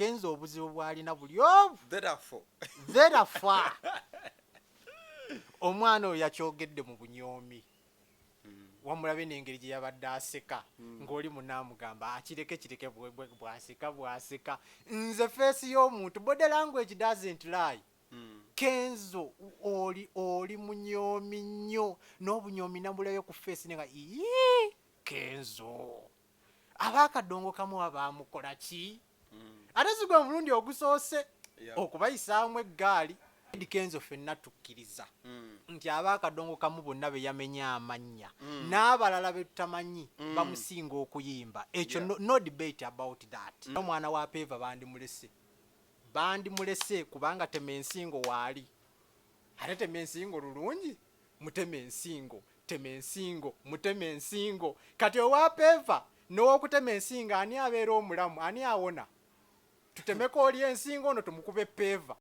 Kenzo obuzibu bwalina buli obu therefore omwana oyo yakyogedde mu bunyoomi wamulabe n'engeri gye yabadde aseka ng'oli munaamugamba kireke bwaseka nze feesi y'omuntu body language doesn't lie. Kenzo oli munyoomi nnyo n'obunyoomi nabulayo ku feesi nenga Kenzo abaakadongo kamu abaamukola ki ate sigwe omulundi ogusoose okubayisaamu eggaali. Kenzo ffenna tukkiriza nti abaakadongo kamu bonna be yamenya amannya n'abalala be tutamanyi bamusinga okuyimba ekyo no debate about that. Omwana wa Peva bandimulese kubanga Tema Ensingo waali ate Tema Ensingo lulungi mutema ensingo mutema ensingo kati owa Peva n'owokutema ensingo ani abeera omulamu ani awona tutemeko oli ensingo ono tumukube Peva.